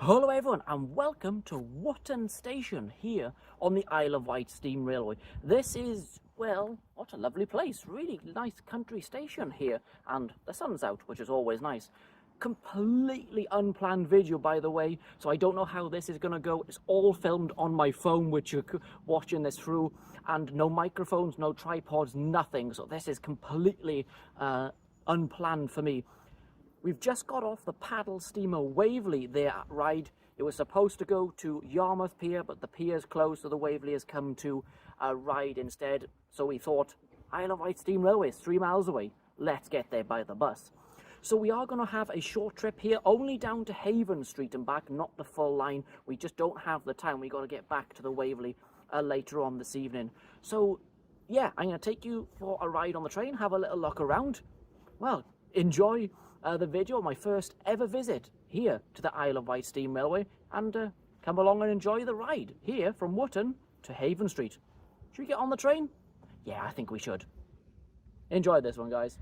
Hello everyone and welcome to Wootton Station here on the Isle of Wight Steam Railway. This is, well, what a lovely place. Really nice country station here, and the sun's out, which is always nice. Completely unplanned video, by the way, so I don't know how this is going to go. It's all filmed on my phone, which you're watching this through, and no microphones, no tripods, nothing. So this is completely unplanned for me. We've just got off the paddle steamer Waverley there at Ryde. It was supposed to go to Yarmouth Pier, but the pier's closed, so the Waverley has come to Ryde instead. So we thought, Isle of Wight Steam Railway is 3 miles away. Let's get there by the bus. So we are going to have a short trip here, only down to Havenstreet and back, not the full line. We just don't have the time. We got to get back to the Waverley later on this evening. So yeah, I'm going to take you for a ride on the train, have a little look around. Well, enjoy the video of my first ever visit here to the Isle of Wight Steam Railway, and come along and enjoy the ride here from Wootton to Havenstreet. Should we get on the train? Yeah, I think we should. Enjoy this one, guys.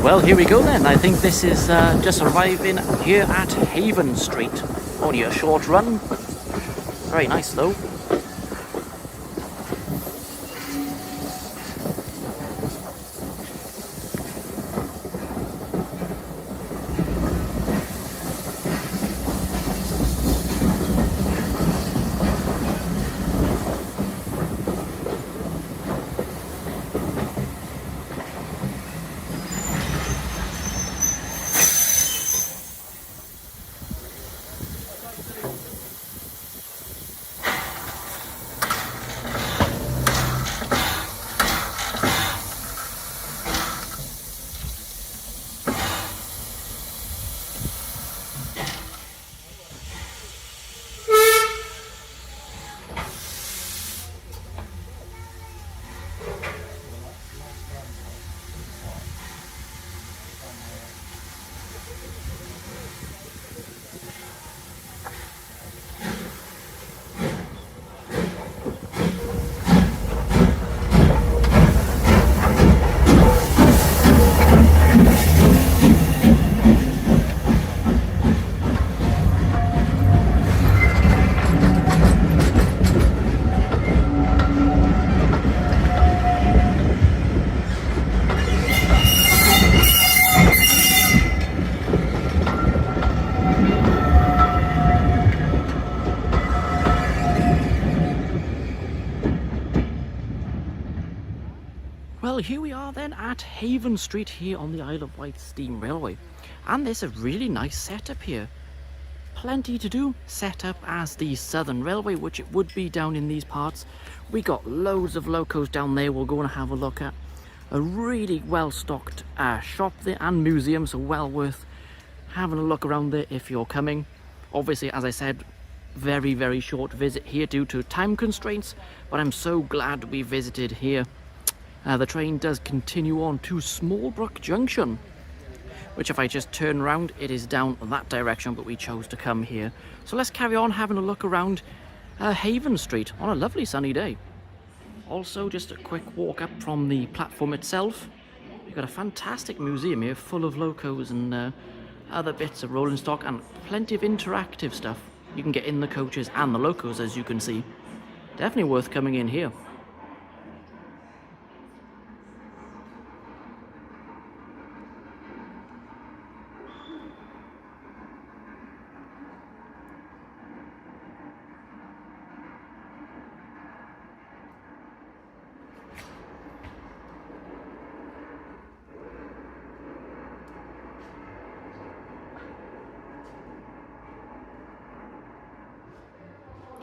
Well, here we go then. I think this is just arriving here at Havenstreet. Only a short run. Very nice though. Well, here we are then at Havenstreet here on the Isle of Wight Steam Railway. And there's a really nice setup here. Plenty to do, set up as the Southern Railway, which it would be down in these parts. We got loads of locos down there we'll go and have a look at. A really well-stocked shop there and museum, so well worth having a look around there if you're coming. Obviously, as I said, very, very short visit here due to time constraints, but I'm so glad we visited here. The train does continue on to Smallbrook Junction, which if I just turn around, it is down that direction, but we chose to come here. So let's carry on having a look around Havenstreet on a lovely sunny day. Also, just a quick walk up from the platform itself. We've got a fantastic museum here full of locos and other bits of rolling stock and plenty of interactive stuff. You can get in the coaches and the locos, as you can see. Definitely worth coming in here.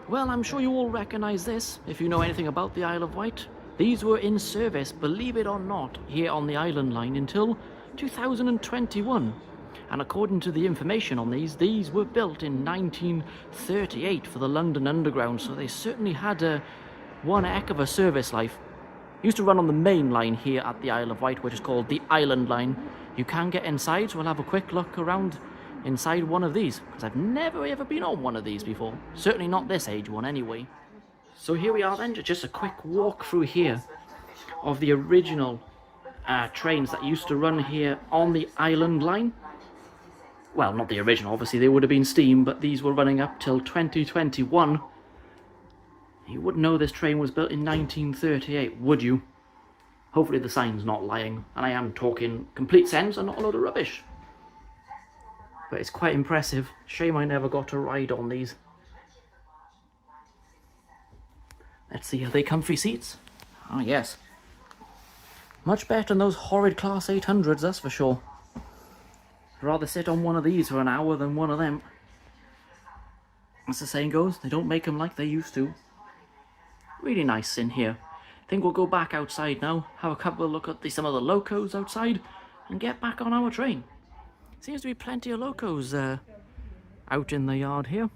Well, I'm sure you all recognise this, if you know anything about the Isle of Wight. These were in service, believe it or not, here on the Island Line until 2021. And according to the information on these were built in 1938 for the London Underground, so they certainly had one heck of a service life. Used to run on the main line here at the Isle of Wight, which is called the Island Line. You can get inside, so we'll have a quick look around inside one of these, because I've never ever been on one of these before. Certainly not this age one anyway. So here we are then, just a quick walk through here of the original trains that used to run here on the Island Line. Well, not the original, obviously they would have been steam, but these were running up till 2021. You wouldn't know this train was built in 1938, would you? Hopefully the sign's not lying, and I am talking complete sense and not a load of rubbish. But it's quite impressive. Shame I never got to ride on these. Let's see, are they comfy seats? Oh yes. Much better than those horrid Class 800s, that's for sure. I'd rather sit on one of these for an hour than one of them. As the saying goes, they don't make them like they used to. Really nice in here. I think we'll go back outside now, have a couple of look at some of the locos outside, and get back on our train. Seems to be plenty of locos out in the yard here.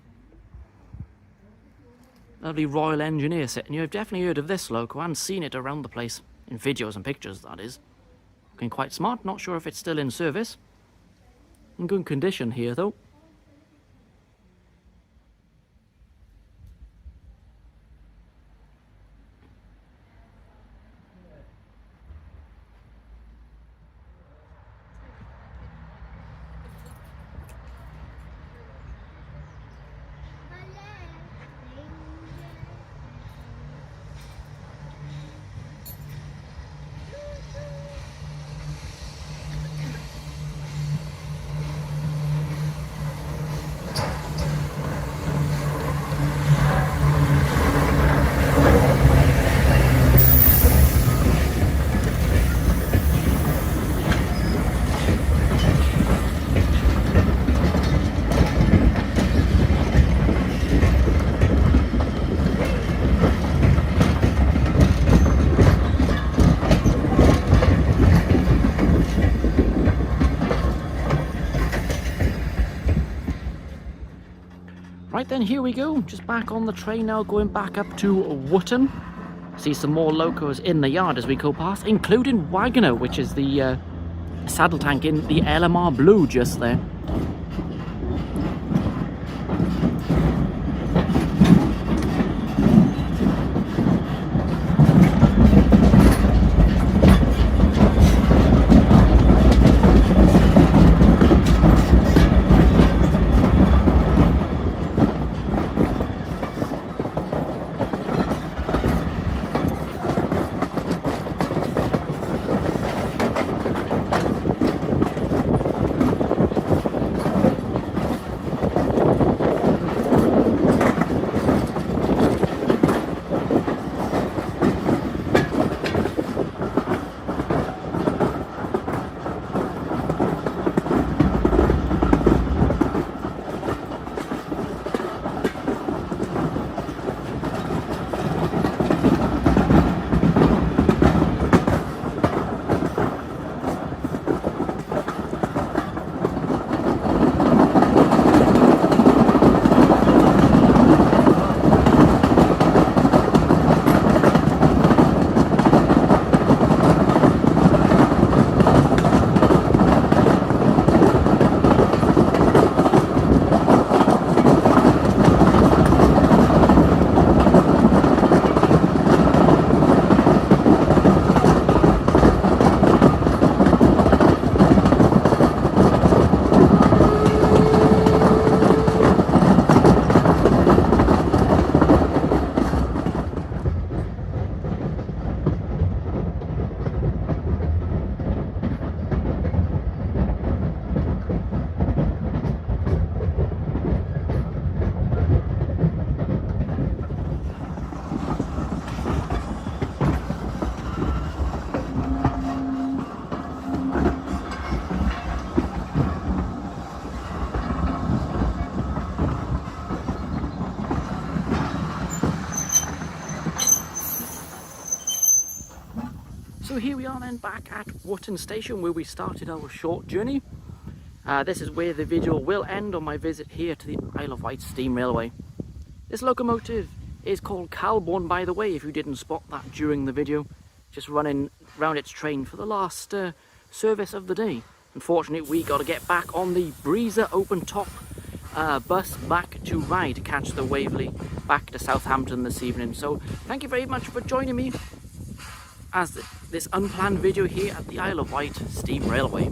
Lovely Royal Engineer sitting here. I've definitely heard of this loco and seen it around the place. In videos and pictures, that is. Looking quite smart. Not sure if it's still in service. In good condition here, though. then, here we go, just back on the train now, going back up to Wootton. See some more locos in the yard as we go past, including Wagoner, which is the saddle tank in the LMR blue just there. So here we are then back at Wootton Station where we started our short journey. This is where the video will end on my visit here to the Isle of Wight Steam Railway. This locomotive is called Calbourne, by the way, if you didn't spot that during the video. Just running round its train for the last service of the day. Unfortunately, we got to get back on the Breezer open top bus back to Rye to catch the Waverley back to Southampton this evening. So thank you very much for joining me as this unplanned video here at the Isle of Wight Steam Railway.